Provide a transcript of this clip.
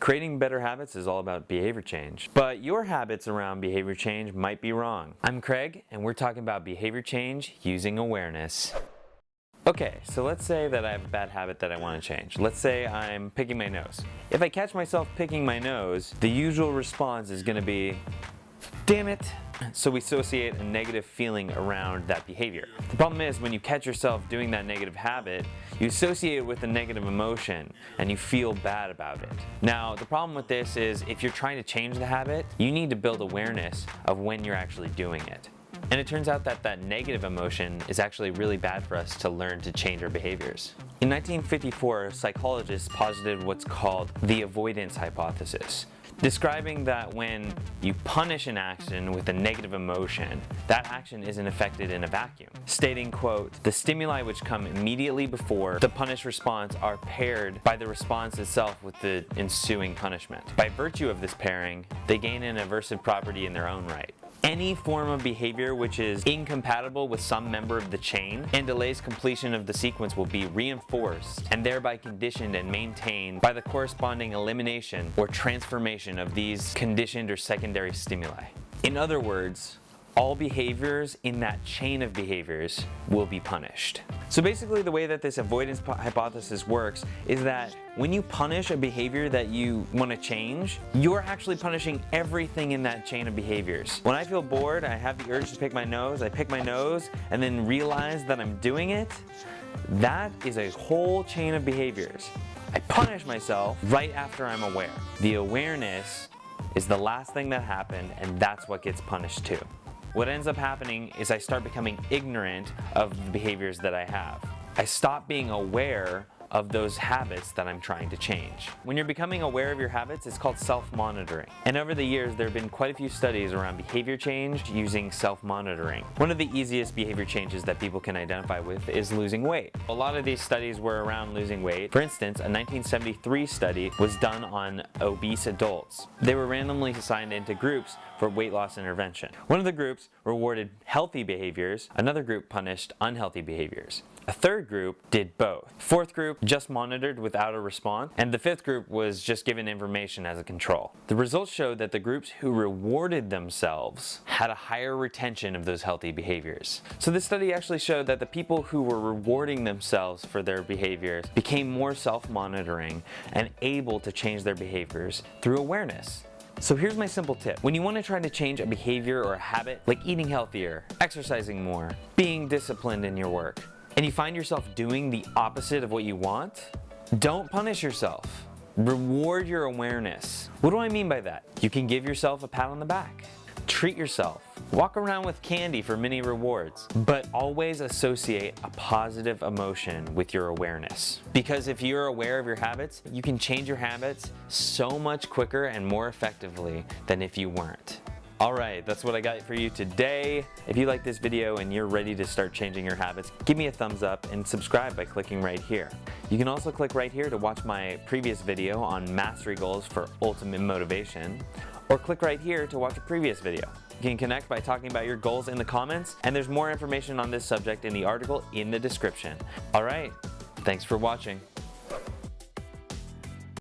Creating better habits is all about behavior change, but your habits around behavior change might be wrong. I'm Craig, and we're talking about behavior change using awareness. Okay, so let's say that I have a bad habit that I want to change. Let's say I'm picking my nose. If I catch myself picking my nose, the usual response is going to be, damn it. So we associate a negative feeling around that behavior. The problem is when you catch yourself doing that negative habit, you associate it with a negative emotion and you feel bad about it. Now, the problem with this is if you're trying to change the habit, you need to build awareness of when you're actually doing it. And it turns out that that negative emotion is actually really bad for us to learn to change our behaviors. In 1954, psychologists posited what's called the Avoidance Hypothesis, describing that when you punish an action with a negative emotion, that action isn't affected in a vacuum. Stating, quote, the stimuli which come immediately before the punish response are paired by the response itself with the ensuing punishment. By virtue of this pairing, they gain an aversive property in their own right. Any form of behavior which is incompatible with some member of the chain and delays completion of the sequence will be reinforced and thereby conditioned and maintained by the corresponding elimination or transformation of these conditioned or secondary stimuli. In other words, all behaviors in that chain of behaviors will be punished. So basically the way that this avoidance hypothesis works is that when you punish a behavior that you want to change, you're actually punishing everything in that chain of behaviors. When I feel bored, I have the urge to pick my nose, I pick my nose and then realize that I'm doing it. That is a whole chain of behaviors. I punish myself right after I'm aware. The awareness is the last thing that happened, and that's what gets punished too. What ends up happening is I start becoming ignorant of the behaviors that I have. I stop being aware of those habits that I'm trying to change. When you're becoming aware of your habits, it's called self-monitoring. And over the years, there have been quite a few studies around behavior change using self-monitoring. One of the easiest behavior changes that people can identify with is losing weight. A lot of these studies were around losing weight. For instance, a 1973 study was done on obese adults. They were randomly assigned into groups for weight loss intervention. One of the groups rewarded healthy behaviors, another group punished unhealthy behaviors. A third group did both. Fourth group just monitored without a response, and the fifth group was just given information as a control. The results showed that the groups who rewarded themselves had a higher retention of those healthy behaviors. So this study actually showed that the people who were rewarding themselves for their behaviors became more self-monitoring and able to change their behaviors through awareness. So here's my simple tip. When you want to try to change a behavior or a habit, like eating healthier, exercising more, being disciplined in your work, and you find yourself doing the opposite of what you want, don't punish yourself. Reward your awareness. What do I mean by that? You can give yourself a pat on the back. Treat yourself. Walk around with candy for mini rewards, but always associate a positive emotion with your awareness. Because if you're aware of your habits, you can change your habits so much quicker and more effectively than if you weren't. Alright, that's what I got for you today. If you like this video and you're ready to start changing your habits, give me a thumbs up and subscribe by clicking right here. You can also click right here to watch my previous video on mastery goals for ultimate motivation, or click right here to watch a previous video. You can connect by talking about your goals in the comments, and there's more information on this subject in the article in the description. Alright, thanks for watching.